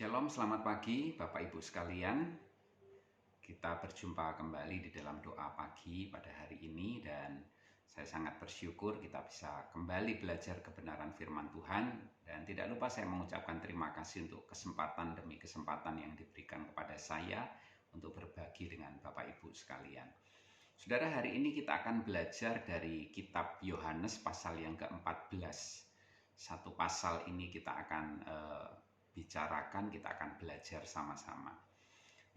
Shalom, selamat pagi Bapak Ibu sekalian. Kita berjumpa kembali di dalam doa pagi pada hari ini dan saya sangat bersyukur kita bisa kembali belajar kebenaran firman Tuhan. Dan tidak lupa saya mengucapkan terima kasih untuk kesempatan demi kesempatan yang diberikan kepada saya untuk berbagi dengan Bapak Ibu sekalian. Saudara, hari ini kita akan belajar dari kitab Yohanes pasal yang ke-14. Satu pasal ini kita akan bicarakan, kita akan belajar sama-sama.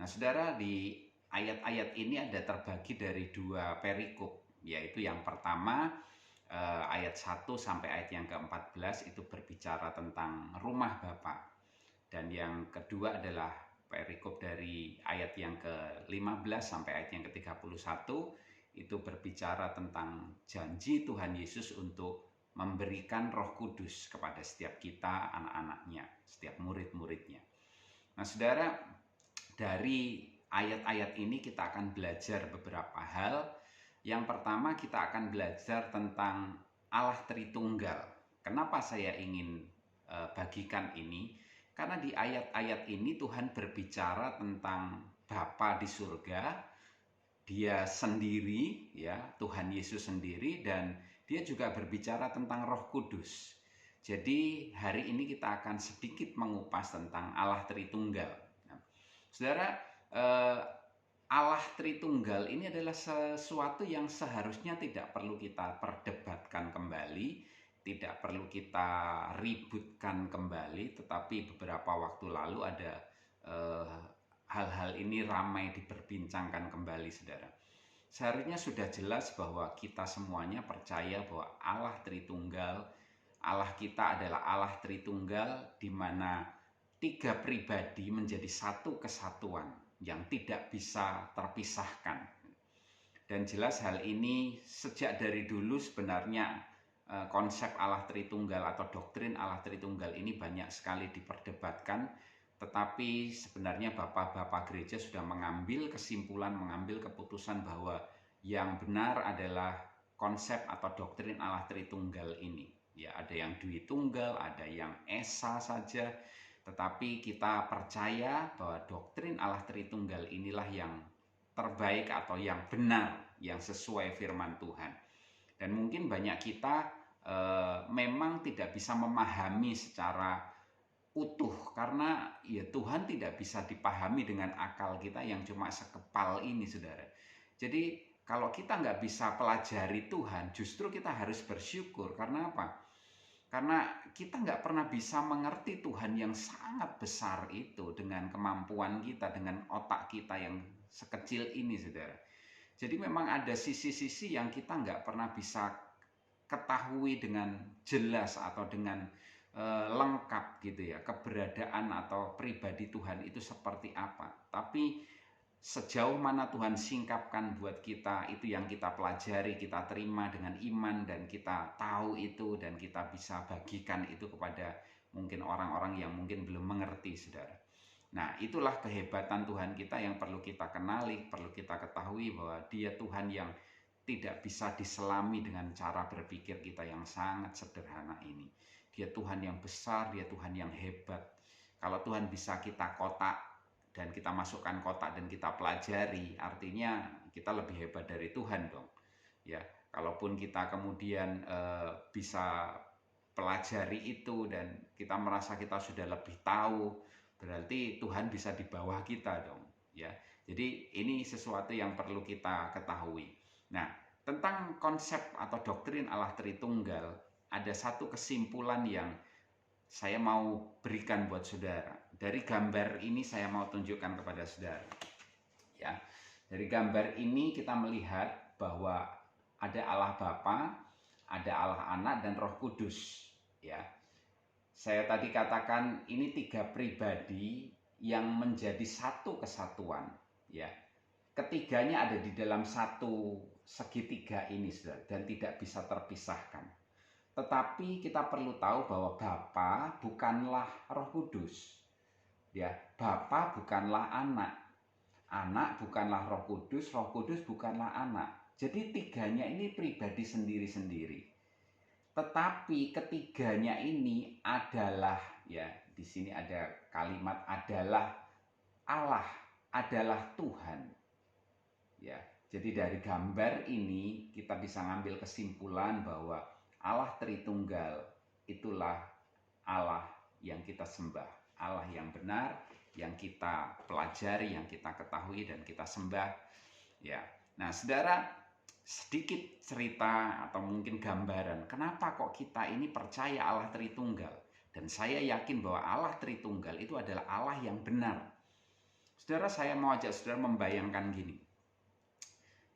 Nah, saudara, di ayat-ayat ini ada terbagi dari dua perikop, yaitu yang pertama ayat 1 sampai ayat yang ke-14 itu berbicara tentang rumah Bapa. Dan yang kedua adalah perikop dari ayat yang ke-15 sampai ayat yang ke-31 itu berbicara tentang janji Tuhan Yesus untuk memberikan Roh Kudus kepada setiap kita, anak-anaknya, setiap murid-muridnya. Nah, saudara, dari ayat-ayat ini kita akan belajar beberapa hal. Yang pertama, kita akan belajar tentang Allah Tritunggal. Kenapa saya ingin bagikan ini? Karena di ayat-ayat ini Tuhan berbicara tentang Bapa di surga, Dia sendiri, ya, Tuhan Yesus sendiri, dan Dia juga berbicara tentang Roh Kudus. Jadi hari ini kita akan sedikit mengupas tentang Allah Tritunggal. Nah, saudara, Allah Tritunggal ini adalah sesuatu yang seharusnya tidak perlu kita perdebatkan kembali, tidak perlu kita ributkan kembali, tetapi beberapa waktu lalu ada hal-hal ini ramai diperbincangkan kembali, saudara. Seharusnya sudah jelas bahwa kita semuanya percaya bahwa Allah Tritunggal, Allah kita adalah Allah Tritunggal, di mana tiga pribadi menjadi satu kesatuan yang tidak bisa terpisahkan. Dan jelas hal ini sejak dari dulu sebenarnya konsep Allah Tritunggal atau doktrin Allah Tritunggal ini banyak sekali diperdebatkan. Tetapi sebenarnya bapak-bapak gereja sudah mengambil kesimpulan, mengambil keputusan bahwa yang benar adalah konsep atau doktrin Allah Tritunggal ini. Ya, ada yang Dwitunggal, ada yang Esa saja. Tetapi kita percaya bahwa doktrin Allah Tritunggal inilah yang terbaik atau yang benar, yang sesuai firman Tuhan. Dan mungkin banyak kita memang tidak bisa memahami secara utuh, karena ya Tuhan tidak bisa dipahami dengan akal kita yang cuma sekepal ini, saudara. Jadi kalau kita nggak bisa pelajari Tuhan, justru kita harus bersyukur. Karena apa? Karena kita nggak pernah bisa mengerti Tuhan yang sangat besar itu dengan kemampuan kita, dengan otak kita yang sekecil ini, saudara. Jadi memang ada sisi-sisi yang kita nggak pernah bisa ketahui dengan jelas atau dengan lengkap gitu ya, keberadaan atau pribadi Tuhan itu seperti apa. Tapi sejauh mana Tuhan singkapkan buat kita, itu yang kita pelajari, kita terima dengan iman, dan kita tahu itu, dan kita bisa bagikan itu kepada mungkin orang-orang yang mungkin belum mengerti, saudara. Nah, itulah kehebatan Tuhan kita yang perlu kita kenali, perlu kita ketahui bahwa Dia Tuhan yang tidak bisa diselami dengan cara berpikir kita yang sangat sederhana ini. Dia Tuhan yang besar, Dia Tuhan yang hebat. Kalau Tuhan bisa kita kotak dan kita masukkan kotak dan kita pelajari, artinya kita lebih hebat dari Tuhan dong. Ya, kalaupun kita kemudian bisa pelajari itu dan kita merasa kita sudah lebih tahu, berarti Tuhan bisa di bawah kita dong. Ya, jadi ini sesuatu yang perlu kita ketahui. Nah, tentang konsep atau doktrin Allah Tritunggal, ada satu kesimpulan yang saya mau berikan buat saudara. Dari gambar ini saya mau tunjukkan kepada saudara. Ya, dari gambar ini kita melihat bahwa ada Allah Bapa, ada Allah Anak, dan Roh Kudus. Ya, saya tadi katakan ini tiga pribadi yang menjadi satu kesatuan. Ya, ketiganya ada di dalam satu segitiga ini, saudara, dan tidak bisa terpisahkan. Tetapi kita perlu tahu bahwa Bapa bukanlah Roh Kudus. Ya, Bapa bukanlah Anak. Anak bukanlah Roh Kudus, Roh Kudus bukanlah Anak. Jadi tiganya ini pribadi sendiri-sendiri. Tetapi ketiganya ini adalah, ya, di sini ada kalimat adalah Allah, adalah Tuhan. Ya, jadi dari gambar ini kita bisa ngambil kesimpulan bahwa Allah Tritunggal itulah Allah yang kita sembah, Allah yang benar, yang kita pelajari, yang kita ketahui dan kita sembah. Ya, nah saudara, sedikit cerita atau mungkin gambaran kenapa kok kita ini percaya Allah Tritunggal, dan saya yakin bahwa Allah Tritunggal itu adalah Allah yang benar. Saudara, saya mau ajak saudara membayangkan gini,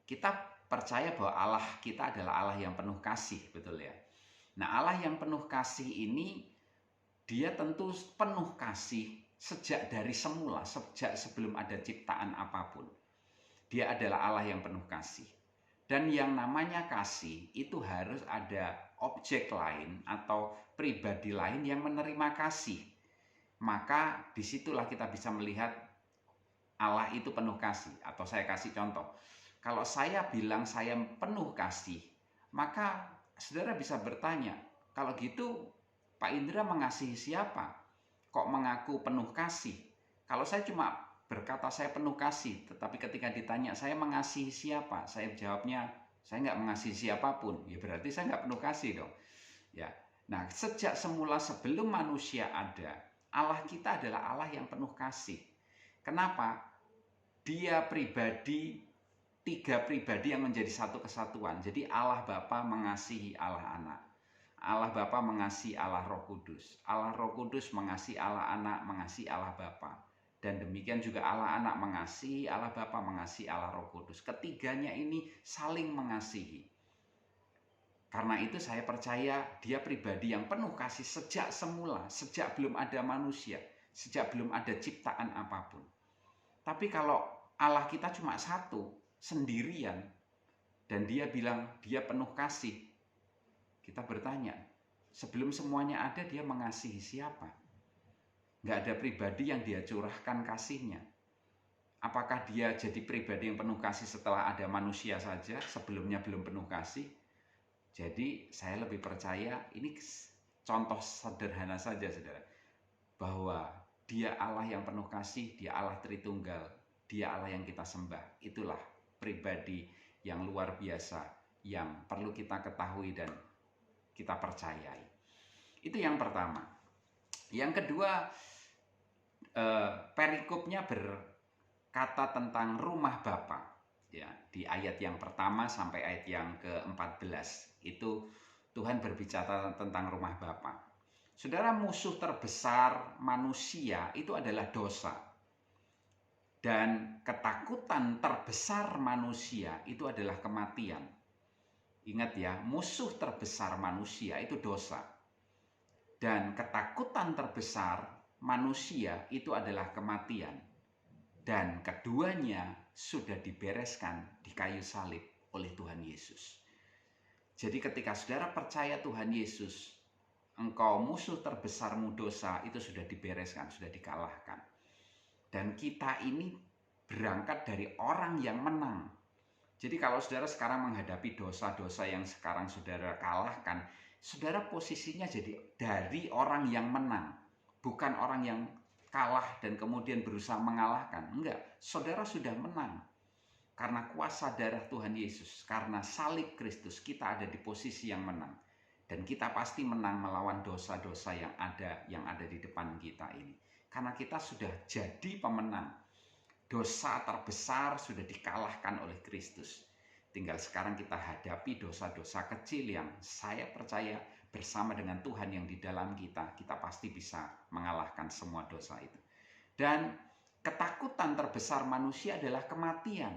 kita percaya bahwa Allah kita adalah Allah yang penuh kasih, betul ya? Nah, Allah yang penuh kasih ini dia tentu penuh kasih sejak dari semula, sejak sebelum ada ciptaan apapun. Dia adalah Allah yang penuh kasih. Dan yang namanya kasih itu harus ada objek lain atau pribadi lain yang menerima kasih. Maka disitulah kita bisa melihat Allah itu penuh kasih. Atau saya kasih contoh. Kalau saya bilang saya penuh kasih, maka saudara bisa bertanya, kalau gitu Pak Indra mengasihi siapa? Kok mengaku penuh kasih? Kalau saya cuma berkata saya penuh kasih, tetapi ketika ditanya saya mengasihi siapa, saya jawabnya saya nggak mengasihi siapapun, ya berarti saya nggak penuh kasih dong. Ya, nah sejak semula sebelum manusia ada, Allah kita adalah Allah yang penuh kasih. Kenapa? Dia pribadi, tiga pribadi yang menjadi satu kesatuan. Jadi Allah Bapa mengasihi Allah Anak, Allah Bapa mengasihi Allah Roh Kudus, Allah Roh Kudus mengasihi Allah Anak, mengasihi Allah Bapa. Dan demikian juga Allah Anak mengasihi, Allah Bapa mengasihi, Allah Roh Kudus. Ketiganya ini saling mengasihi. Karena itu saya percaya dia pribadi yang penuh kasih sejak semula, sejak belum ada manusia, sejak belum ada ciptaan apapun. Tapi kalau Allah kita cuma satu, sendirian, dan dia bilang dia penuh kasih, kita bertanya, sebelum semuanya ada dia mengasihi siapa? Nggak ada pribadi yang dia curahkan kasihnya. Apakah dia jadi pribadi yang penuh kasih setelah ada manusia saja, sebelumnya belum penuh kasih? Jadi saya lebih percaya, ini contoh sederhana saja saudara, bahwa dia Allah yang penuh kasih, dia Allah Tritunggal, dia Allah yang kita sembah. Itulah pribadi yang luar biasa yang perlu kita ketahui dan kita percayai. Itu yang pertama. Yang kedua, perikopnya berkata tentang rumah Bapa. Ya, di ayat yang pertama sampai ayat yang ke-14 itu Tuhan berbicara tentang rumah Bapa. Saudara, musuh terbesar manusia itu adalah dosa. Dan ketakutan terbesar manusia itu adalah kematian. Ingat ya, musuh terbesar manusia itu dosa. Dan ketakutan terbesar manusia itu adalah kematian. Dan keduanya sudah dibereskan di kayu salib oleh Tuhan Yesus. Jadi ketika saudara percaya Tuhan Yesus, engkau musuh terbesarmu dosa itu sudah dibereskan, sudah dikalahkan. Dan kita ini berangkat dari orang yang menang. Jadi kalau saudara sekarang menghadapi dosa-dosa yang sekarang saudara kalahkan, saudara posisinya jadi dari orang yang menang, bukan orang yang kalah dan kemudian berusaha mengalahkan. Enggak, saudara sudah menang. Karena kuasa darah Tuhan Yesus, karena salib Kristus, kita ada di posisi yang menang. Dan kita pasti menang melawan dosa-dosa yang ada di depan kita ini. Karena kita sudah jadi pemenang. Dosa terbesar sudah dikalahkan oleh Kristus. Tinggal sekarang kita hadapi dosa-dosa kecil yang saya percaya bersama dengan Tuhan yang di dalam kita, kita pasti bisa mengalahkan semua dosa itu. Dan ketakutan terbesar manusia adalah kematian.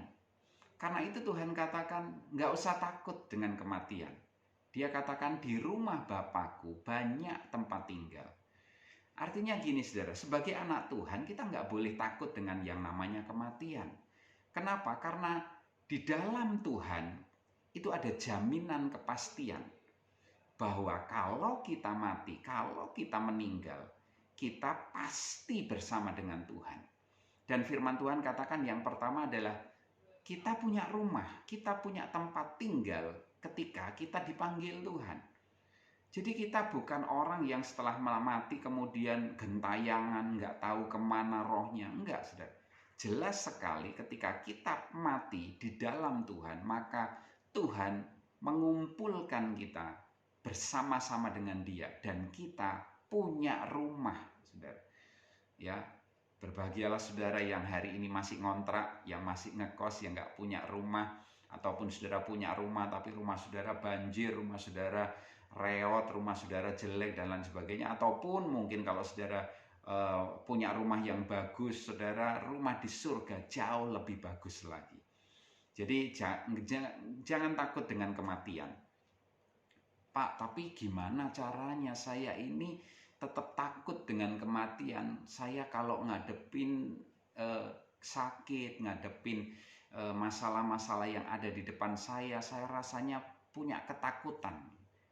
Karena itu Tuhan katakan, nggak usah takut dengan kematian. Dia katakan di rumah Bapakku banyak tempat tinggal. Artinya gini saudara, sebagai anak Tuhan kita nggak boleh takut dengan yang namanya kematian. Kenapa? Karena di dalam Tuhan itu ada jaminan kepastian. Bahwa kalau kita mati, kalau kita meninggal, kita pasti bersama dengan Tuhan. Dan firman Tuhan katakan yang pertama adalah kita punya rumah, kita punya tempat tinggal ketika kita dipanggil Tuhan. Jadi kita bukan orang yang setelah mati kemudian gentayangan, nggak tahu kemana rohnya. Enggak, saudara. Jelas sekali ketika kita mati di dalam Tuhan, maka Tuhan mengumpulkan kita bersama-sama dengan Dia. Dan kita punya rumah, saudara. Ya, berbahagialah saudara yang hari ini masih ngontrak, yang masih ngekos, yang nggak punya rumah. Ataupun saudara punya rumah, tapi rumah saudara banjir, rumah saudara reot, rumah saudara jelek dan lain sebagainya. Ataupun mungkin kalau saudara punya rumah yang bagus, saudara, rumah di surga jauh lebih bagus lagi. Jadi jangan takut dengan kematian. Pak, tapi gimana caranya saya ini tetap takut dengan kematian? Saya kalau ngadepin sakit, ngadepin masalah-masalah yang ada di depan saya rasanya punya ketakutan.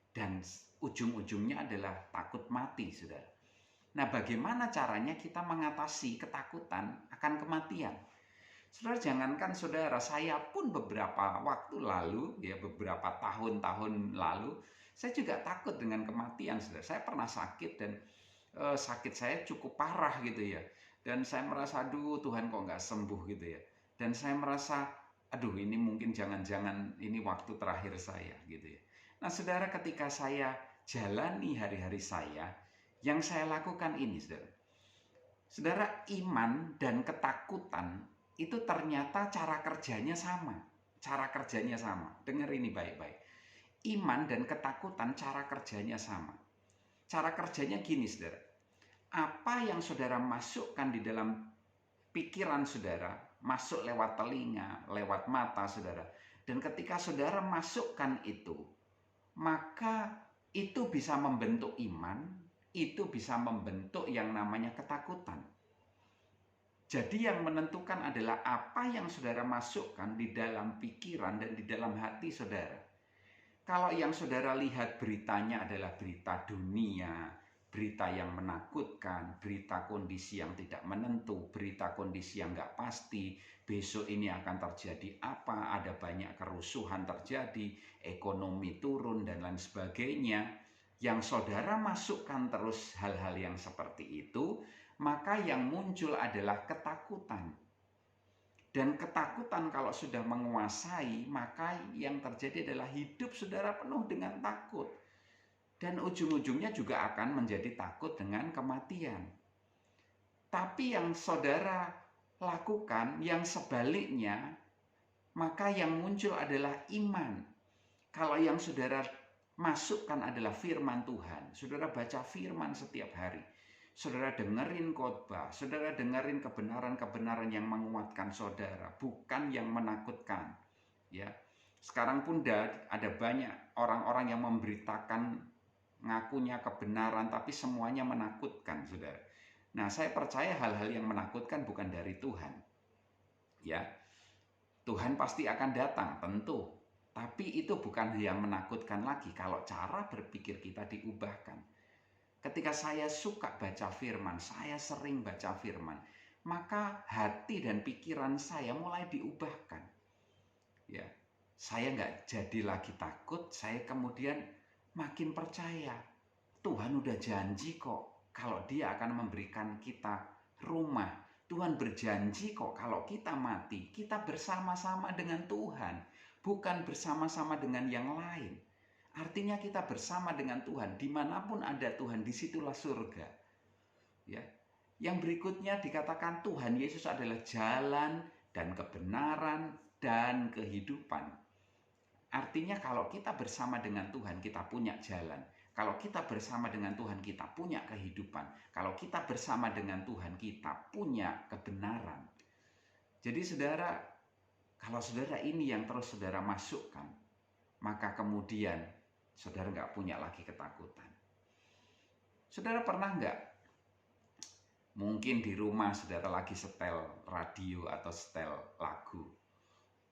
Dan ujung-ujungnya adalah takut mati, saudara. Nah, bagaimana caranya kita mengatasi ketakutan akan kematian? Saudara, jangankan saudara, saya pun beberapa waktu lalu, ya beberapa tahun-tahun lalu, saya juga takut dengan kematian, saudara. Saya pernah sakit dan sakit saya cukup parah gitu ya. Dan saya merasa, aduh Tuhan kok nggak sembuh gitu ya. Dan saya merasa, aduh ini mungkin jangan-jangan ini waktu terakhir saya gitu ya. Nah, saudara, ketika saya jalani hari-hari saya, yang saya lakukan ini, saudara. Saudara, iman dan ketakutan itu ternyata cara kerjanya sama. Cara kerjanya sama. Dengar ini baik-baik. Iman dan ketakutan cara kerjanya sama. Cara kerjanya gini, saudara. Apa yang saudara masukkan di dalam pikiran saudara, masuk lewat telinga, lewat mata saudara. Dan ketika saudara masukkan itu, maka itu bisa membentuk iman, itu bisa membentuk yang namanya ketakutan. Jadi yang menentukan adalah apa yang saudara masukkan di dalam pikiran dan di dalam hati saudara. Kalau yang saudara lihat beritanya adalah berita dunia, berita yang menakutkan, berita kondisi yang tidak menentu, berita kondisi yang nggak pasti, besok ini akan terjadi apa, ada banyak kerusuhan terjadi, ekonomi turun dan lain sebagainya, yang saudara masukkan terus hal-hal yang seperti itu, maka yang muncul adalah ketakutan. Dan ketakutan kalau sudah menguasai, maka yang terjadi adalah hidup saudara penuh dengan takut. Dan ujung-ujungnya juga akan menjadi takut dengan kematian. Tapi yang saudara lakukan, yang sebaliknya, maka yang muncul adalah iman. Kalau yang saudara masukkan adalah firman Tuhan, saudara baca firman setiap hari, saudara dengerin khotbah, saudara dengerin kebenaran-kebenaran yang menguatkan saudara, bukan yang menakutkan. Ya, sekarang pun ada banyak orang-orang yang memberitakan ngakunya kebenaran, tapi semuanya menakutkan, saudara. Nah, saya percaya hal-hal yang menakutkan bukan dari Tuhan. Ya, Tuhan pasti akan datang, tentu. Tapi itu bukan yang menakutkan lagi kalau cara berpikir kita diubahkan. Ketika saya suka baca firman, saya sering baca firman, maka hati dan pikiran saya mulai diubahkan. Ya, saya nggak jadi lagi takut, saya kemudian makin percaya. Tuhan udah janji kok kalau Dia akan memberikan kita rumah. Tuhan berjanji kok kalau kita mati, kita bersama-sama dengan Tuhan, bukan bersama-sama dengan yang lain. Artinya kita bersama dengan Tuhan, dimanapun ada Tuhan, disitulah surga. Ya. Yang berikutnya dikatakan Tuhan Yesus adalah jalan dan kebenaran dan kehidupan. Artinya kalau kita bersama dengan Tuhan, kita punya jalan. Kalau kita bersama dengan Tuhan, kita punya kehidupan. Kalau kita bersama dengan Tuhan, kita punya kebenaran. Jadi saudara, kalau saudara ini yang terus saudara masukkan, maka kemudian saudara nggak punya lagi ketakutan. Saudara pernah nggak? Mungkin di rumah saudara lagi setel radio atau setel lagu.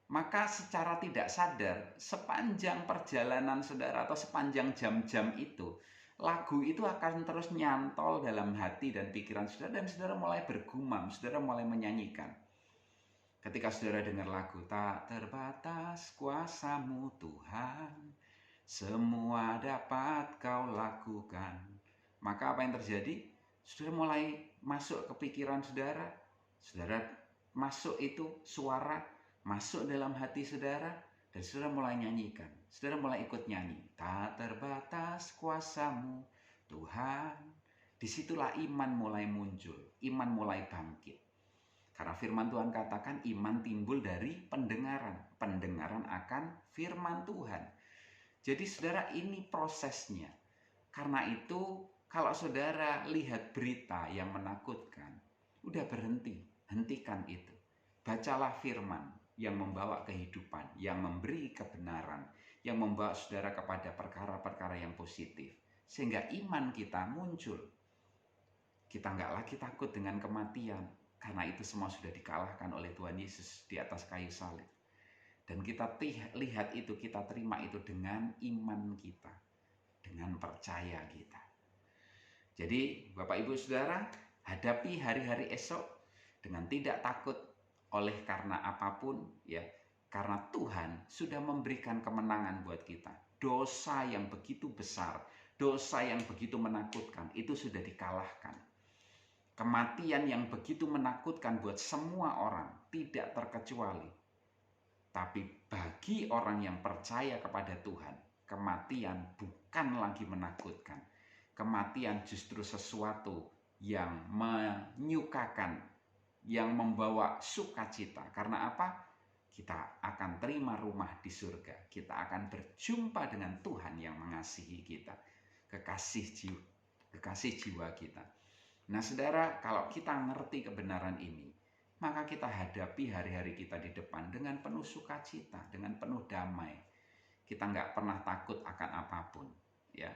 Maka secara tidak sadar, sepanjang perjalanan saudara atau sepanjang jam-jam itu, lagu itu akan terus nyantol dalam hati dan pikiran saudara, dan saudara mulai bergumam, saudara mulai menyanyikan. Ketika saudara dengar lagu, tak terbatas kuasa-Mu Tuhan, semua dapat kau lakukan. Maka apa yang terjadi? Saudara mulai masuk ke pikiran saudara, saudara masuk itu suara, masuk dalam hati saudara, dan saudara mulai nyanyikan. Saudara mulai ikut nyanyi. Tak terbatas kuasamu, Tuhan. Disitulah iman mulai muncul, iman mulai bangkit. Karena firman Tuhan katakan iman timbul dari pendengaran. Pendengaran akan firman Tuhan. Jadi saudara, ini prosesnya. Karena itu kalau saudara lihat berita yang menakutkan, udah berhenti, hentikan itu. Bacalah firman yang membawa kehidupan, yang memberi kebenaran, yang membawa saudara kepada perkara-perkara yang positif. Sehingga iman kita muncul. Kita nggak lagi takut dengan kematian, karena itu semua sudah dikalahkan oleh Tuhan Yesus di atas kayu salib. Dan kita lihat itu, kita terima itu dengan iman kita, dengan percaya kita. Jadi Bapak Ibu Saudara, hadapi hari-hari esok dengan tidak takut oleh karena apapun, ya, karena Tuhan sudah memberikan kemenangan buat kita. Dosa yang begitu besar, dosa yang begitu menakutkan, itu sudah dikalahkan. Kematian yang begitu menakutkan buat semua orang, tidak terkecuali. Tapi bagi orang yang percaya kepada Tuhan, kematian bukan lagi menakutkan. Kematian justru sesuatu yang menyukakan, yang membawa sukacita. Karena apa? Kita akan terima rumah di surga. Kita akan berjumpa dengan Tuhan yang mengasihi kita. Kekasih jiwa kita. Nah saudara, kalau kita ngerti kebenaran ini, maka kita hadapi hari-hari kita di depan dengan penuh sukacita, dengan penuh damai. Kita nggak pernah takut akan apapun, ya.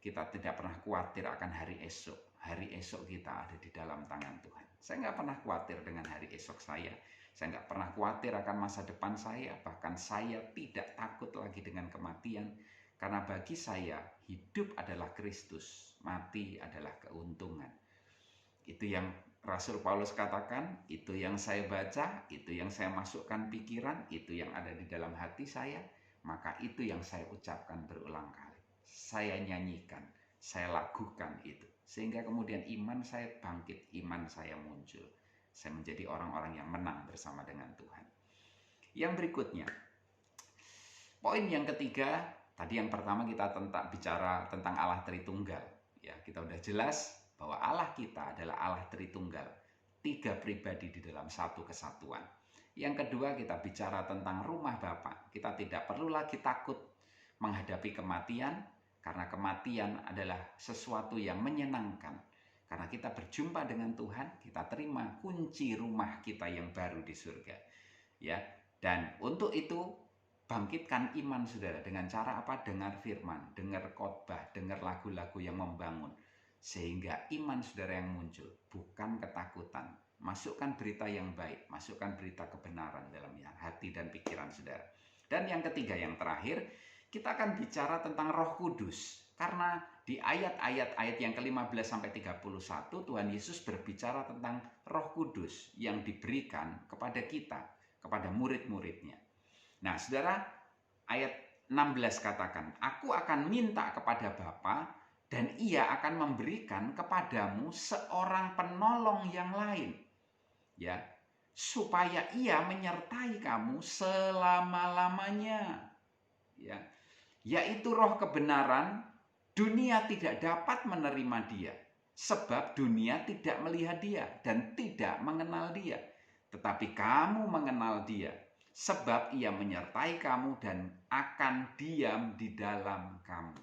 Kita tidak pernah khawatir akan hari esok. Hari esok kita ada di dalam tangan Tuhan. Saya nggak pernah khawatir dengan hari esok saya. Saya nggak pernah khawatir akan masa depan saya. Bahkan saya tidak takut lagi dengan kematian. Karena bagi saya, hidup adalah Kristus, mati adalah keuntungan. Itu yang Rasul Paulus katakan, itu yang saya baca, itu yang saya masukkan pikiran, itu yang ada di dalam hati saya, maka itu yang saya ucapkan berulang kali. Saya nyanyikan, saya lakukan itu. Sehingga kemudian iman saya bangkit, iman saya muncul. Saya menjadi orang-orang yang menang bersama dengan Tuhan. Yang berikutnya, poin yang ketiga, tadi yang pertama kita bicara tentang Allah Tritunggal. Ya, kita udah jelas bahwa Allah kita adalah Allah Tritunggal, 3 pribadi di dalam satu kesatuan. Yang kedua, kita bicara tentang rumah Bapa. Kita tidak perlu lagi takut menghadapi kematian, karena kematian adalah sesuatu yang menyenangkan. Karena kita berjumpa dengan Tuhan, kita terima kunci rumah kita yang baru di surga. Ya, dan untuk itu bangkitkan iman saudara dengan cara apa? Dengar firman, dengar khotbah, dengar lagu-lagu yang membangun. Sehingga iman saudara yang muncul, bukan ketakutan. Masukkan berita yang baik, masukkan berita kebenaran dalam hati dan pikiran saudara. Dan yang ketiga, yang terakhir, kita akan bicara tentang Roh Kudus. Karena di ayat-ayat yang ke-15 sampai 31, Tuhan Yesus berbicara tentang Roh Kudus yang diberikan kepada kita, kepada murid-muridnya. Nah, saudara, ayat 16 katakan, "Aku akan minta kepada Bapa, dan ia akan memberikan kepadamu seorang penolong yang lain, ya, supaya ia menyertai kamu selama-lamanya, ya, yaitu Roh kebenaran. Dunia tidak dapat menerima dia, sebab dunia tidak melihat dia dan tidak mengenal dia. Tetapi kamu mengenal dia, sebab ia menyertai kamu dan akan diam di dalam kamu."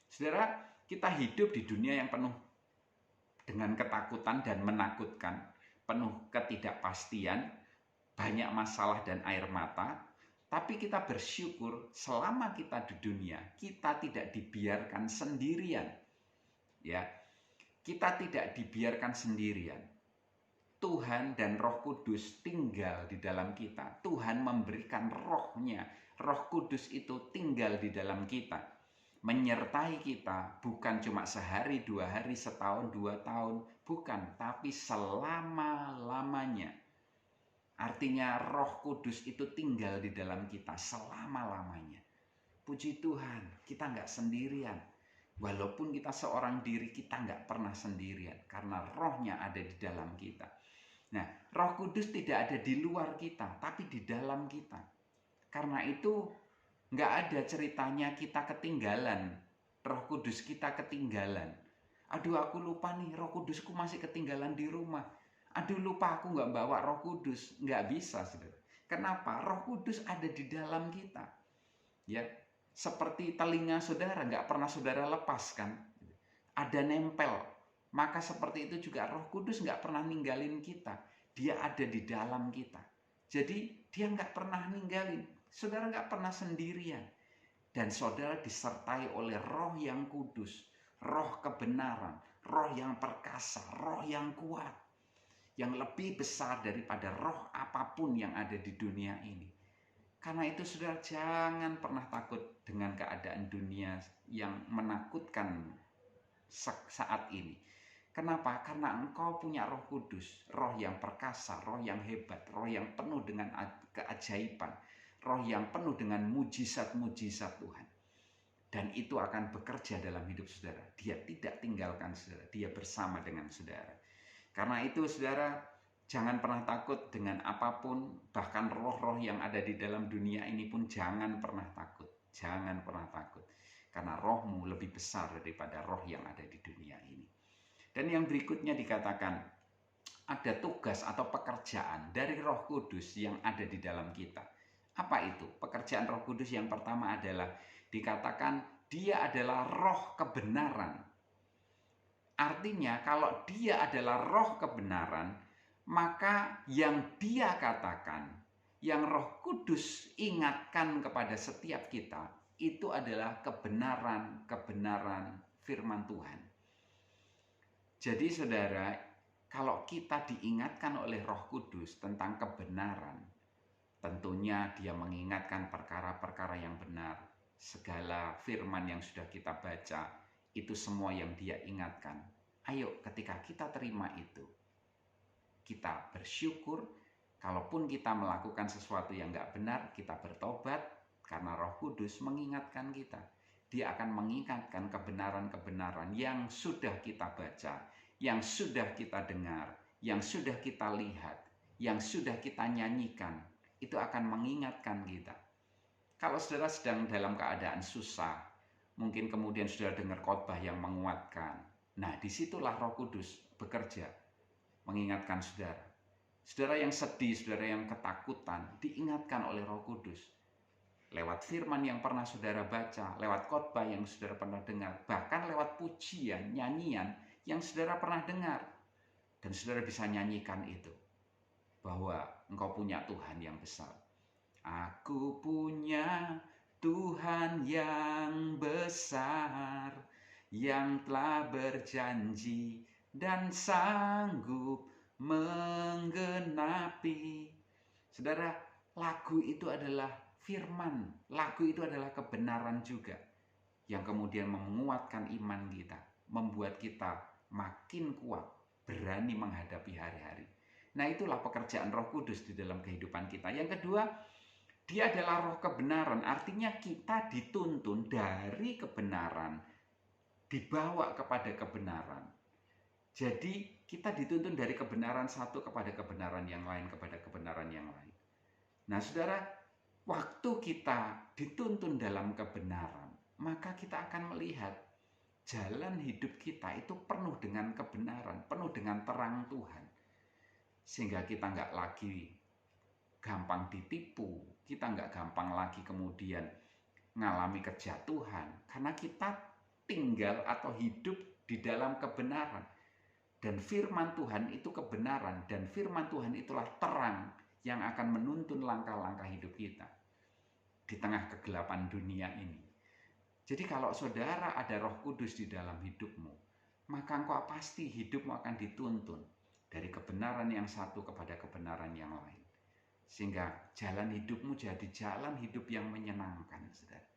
Saudara, kita hidup di dunia yang penuh dengan ketakutan dan menakutkan, penuh ketidakpastian, banyak masalah dan air mata. Tapi kita bersyukur selama kita di dunia, kita tidak dibiarkan sendirian. Ya, kita tidak dibiarkan sendirian. Tuhan dan Roh Kudus tinggal di dalam kita. Tuhan memberikan rohnya. Roh Kudus itu tinggal di dalam kita. Menyertai kita bukan cuma sehari, 2 hari, setahun, 2 tahun. Bukan, tapi selama-lamanya. Artinya Roh Kudus itu tinggal di dalam kita selama-lamanya. Puji Tuhan, kita nggak sendirian. Walaupun kita seorang diri, kita nggak pernah sendirian. Karena rohnya ada di dalam kita. Nah, Roh Kudus tidak ada di luar kita, tapi di dalam kita. Karena itu, nggak ada ceritanya kita ketinggalan. Roh Kudus kita ketinggalan. Aduh, aku lupa nih, Roh Kudusku masih ketinggalan di rumah. Aduh, lupa aku nggak bawa Roh Kudus. Nggak bisa, saudara. Kenapa? Roh Kudus ada di dalam kita. Ya, seperti telinga saudara, nggak pernah saudara lepaskan, ada nempel. Maka seperti itu juga Roh Kudus nggak pernah ninggalin kita. Dia ada di dalam kita. Jadi dia nggak pernah ninggalin. Saudara nggak pernah sendirian. Dan saudara disertai oleh Roh yang kudus, Roh kebenaran, Roh yang perkasa, Roh yang kuat, yang lebih besar daripada roh apapun yang ada di dunia ini. Karena itu saudara jangan pernah takut dengan keadaan dunia yang menakutkan saat ini. Kenapa? Karena engkau punya Roh Kudus, roh yang perkasa, roh yang hebat, roh yang penuh dengan keajaiban, roh yang penuh dengan mujizat-mujizat Tuhan. Dan itu akan bekerja dalam hidup saudara. Dia tidak tinggalkan saudara, dia bersama dengan saudara. Karena itu saudara, jangan pernah takut dengan apapun, bahkan roh-roh yang ada di dalam dunia ini pun jangan pernah takut. Jangan pernah takut. Karena rohmu lebih besar daripada roh yang ada di dunia ini. Dan yang berikutnya dikatakan, ada tugas atau pekerjaan dari Roh Kudus yang ada di dalam kita. Apa itu? Pekerjaan Roh Kudus yang pertama adalah dikatakan dia adalah roh kebenaran. Artinya kalau dia adalah roh kebenaran, maka yang dia katakan, yang Roh Kudus ingatkan kepada setiap kita, itu adalah kebenaran firman Tuhan. Jadi saudara, kalau kita diingatkan oleh Roh Kudus tentang kebenaran, tentunya dia mengingatkan perkara-perkara yang benar. Segala firman yang sudah kita baca, itu semua yang dia ingatkan. Ayo, ketika kita terima itu, kita bersyukur. Kalaupun kita melakukan sesuatu yang nggak benar, kita bertobat karena Roh Kudus mengingatkan kita. Dia akan mengingatkan kebenaran-kebenaran yang sudah kita baca, yang sudah kita dengar, yang sudah kita lihat, yang sudah kita nyanyikan. Itu akan mengingatkan kita. Kalau saudara sedang dalam keadaan susah, mungkin kemudian saudara dengar khotbah yang menguatkan. Nah, disitulah Roh Kudus bekerja, mengingatkan saudara. Saudara yang sedih, saudara yang ketakutan, diingatkan oleh Roh Kudus. Lewat firman yang pernah saudara baca, lewat khotbah yang saudara pernah dengar, bahkan lewat pujian, nyanyian yang saudara pernah dengar. Dan saudara bisa nyanyikan itu, bahwa engkau punya Tuhan yang besar. Aku punya Tuhan yang besar, yang telah berjanji dan sanggup menggenapi. Saudara, lagu itu adalah firman, lagu itu adalah kebenaran juga, yang kemudian menguatkan iman kita, membuat kita makin kuat, berani menghadapi hari-hari. Nah, itulah pekerjaan Roh Kudus di dalam kehidupan kita. Yang kedua, dia adalah roh kebenaran, artinya kita dituntun dari kebenaran, dibawa kepada kebenaran. Jadi kita dituntun dari kebenaran satu kepada kebenaran yang lain, kepada kebenaran yang lain. Nah saudara, waktu kita dituntun dalam kebenaran, maka kita akan melihat jalan hidup kita itu penuh dengan kebenaran, penuh dengan terang Tuhan. Sehingga kita nggak lagi gampang ditipu, kita nggak gampang lagi kemudian mengalami kejatuhan, karena kita tinggal atau hidup di dalam kebenaran. Dan firman Tuhan itu kebenaran, dan firman Tuhan itulah terang yang akan menuntun langkah-langkah hidup kita di tengah kegelapan dunia ini. Jadi kalau saudara ada Roh Kudus di dalam hidupmu, maka engkau pasti hidupmu akan dituntun dari kebenaran yang satu kepada kebenaran yang lain. Sehingga jalan hidupmu jadi jalan hidup yang menyenangkan, saudara.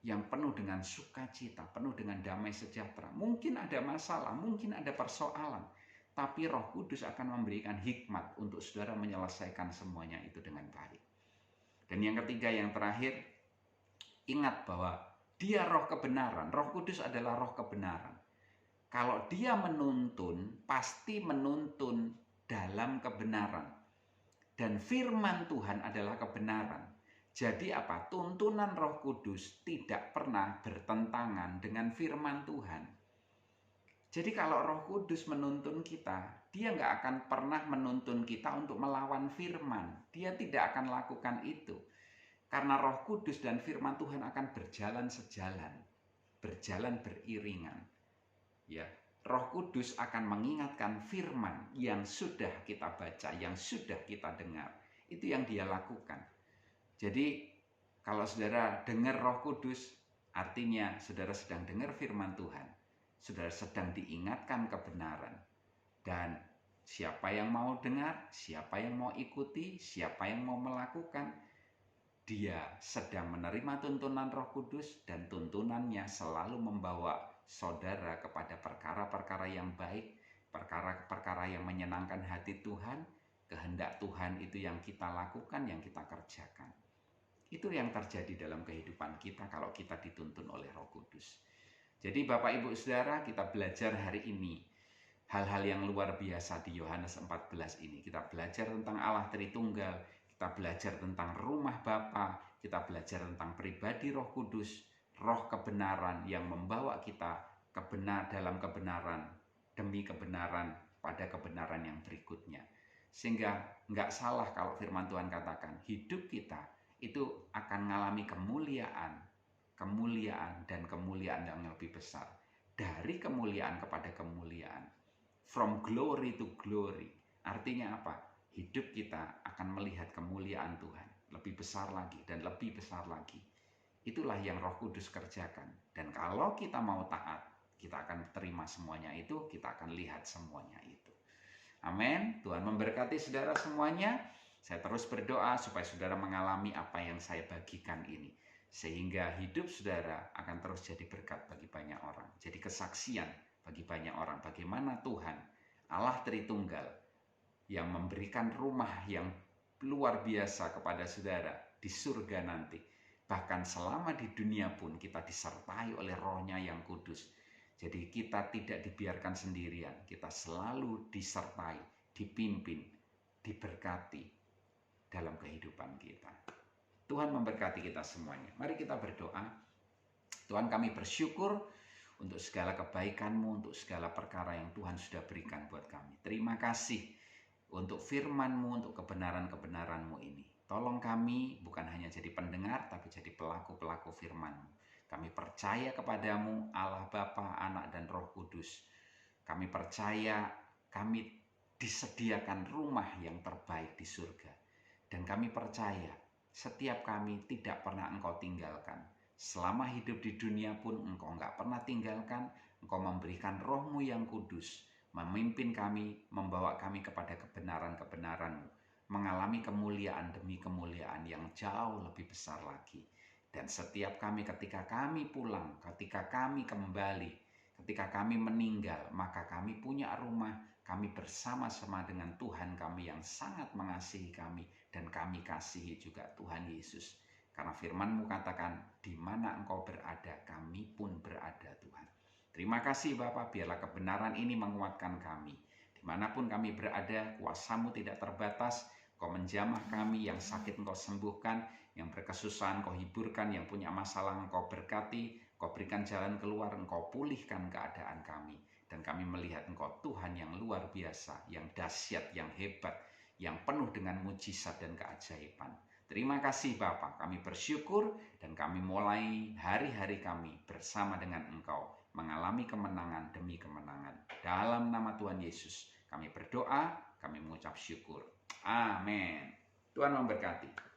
Yang penuh dengan sukacita, penuh dengan damai sejahtera. Mungkin ada masalah, mungkin ada persoalan, tapi Roh Kudus akan memberikan hikmat untuk saudara menyelesaikan semuanya itu dengan baik. Dan yang ketiga, yang terakhir, Ingat bahwa Dia roh kebenaran. Roh Kudus adalah roh kebenaran. Kalau Dia menuntun, pasti menuntun dalam kebenaran. Dan firman Tuhan adalah kebenaran. Jadi apa? Tuntunan Roh Kudus tidak pernah bertentangan dengan firman Tuhan. Jadi kalau Roh Kudus menuntun kita, Dia nggak akan pernah menuntun kita untuk melawan firman. Dia tidak akan lakukan itu. Karena Roh Kudus dan firman Tuhan akan berjalan sejalan, berjalan beriringan. Ya, Roh Kudus akan mengingatkan firman yang sudah kita baca, yang sudah kita dengar. Itu yang Dia lakukan. Jadi kalau saudara dengar Roh Kudus, artinya saudara sedang dengar firman Tuhan. Saudara sedang diingatkan kebenaran. Dan siapa yang mau dengar, siapa yang mau ikuti, siapa yang mau melakukan, dia sedang menerima tuntunan Roh Kudus, dan tuntunannya selalu membawa saudara kepada perkara-perkara yang baik, perkara-perkara yang menyenangkan hati Tuhan. Kehendak Tuhan itu yang kita lakukan, yang kita kerjakan. Itu yang terjadi dalam kehidupan kita kalau kita dituntun oleh Roh Kudus. Jadi Bapak Ibu Saudara, kita belajar hari ini hal-hal yang luar biasa di Yohanes 14 ini. Kita belajar tentang Allah Tritunggal, kita belajar tentang rumah Bapa, kita belajar tentang pribadi Roh Kudus, roh kebenaran yang membawa kita dalam kebenaran, demi kebenaran, pada kebenaran yang berikutnya. Sehingga nggak salah kalau firman Tuhan katakan, hidup kita itu akan mengalami kemuliaan dan kemuliaan yang lebih besar. Dari kemuliaan kepada kemuliaan. From glory to glory. Artinya apa? Hidup kita akan melihat kemuliaan Tuhan. Lebih besar lagi dan lebih besar lagi. Itulah yang Roh Kudus kerjakan. Dan kalau kita mau taat, kita akan terima semuanya itu, kita akan lihat semuanya itu. Amin. Tuhan memberkati saudara semuanya. Saya terus berdoa supaya saudara mengalami apa yang saya bagikan ini. Sehingga hidup saudara akan terus jadi berkat bagi banyak orang. Jadi kesaksian bagi banyak orang. Bagaimana Tuhan, Allah Tritunggal, yang memberikan rumah yang luar biasa kepada saudara di surga nanti. Bahkan selama di dunia pun kita disertai oleh Roh-Nya yang kudus. Jadi kita tidak dibiarkan sendirian. Kita selalu disertai, dipimpin, diberkati dalam kehidupan kita. Tuhan memberkati kita semuanya. Mari kita berdoa. Tuhan, kami bersyukur untuk segala kebaikan-Mu, untuk segala perkara yang Tuhan sudah berikan buat kami. Terima kasih untuk firman-Mu, untuk kebenaran-kebenaran-Mu ini. Tolong kami bukan hanya jadi pendengar, tapi jadi pelaku-pelaku firman-Mu. Kami percaya kepadamu, Allah Bapa, Anak, dan Roh Kudus. Kami percaya kami disediakan rumah yang terbaik di surga. Dan kami percaya setiap kami tidak pernah Engkau tinggalkan. Selama hidup di dunia pun Engkau enggak pernah tinggalkan. Engkau memberikan Roh-Mu yang kudus, memimpin kami, membawa kami kepada kebenaran-kebenaran-Mu, mengalami kemuliaan demi kemuliaan yang jauh lebih besar lagi. Dan setiap kami ketika kami pulang, ketika kami kembali, ketika kami meninggal, maka kami punya rumah, kami bersama-sama dengan Tuhan kami yang sangat mengasihi kami, dan kami kasihi juga Tuhan Yesus. Karena firman-Mu katakan, di mana Engkau berada, kami pun berada Tuhan. Terima kasih Bapa, biarlah kebenaran ini menguatkan kami. Dimanapun kami berada, kuasa-Mu tidak terbatas. Engkau menjamah kami, yang sakit Engkau sembuhkan, yang berkesusahan Engkau hiburkan, yang punya masalah Engkau berkati, Engkau berikan jalan keluar, Engkau pulihkan keadaan kami. Dan kami melihat Engkau Tuhan yang luar biasa, yang dahsyat, yang hebat, yang penuh dengan mujizat dan keajaiban. Terima kasih Bapa, kami bersyukur dan kami mulai hari-hari kami bersama dengan Engkau, mengalami kemenangan demi kemenangan. Dalam nama Tuhan Yesus, kami berdoa, kami mengucap syukur. Amin. Tuhan memberkati.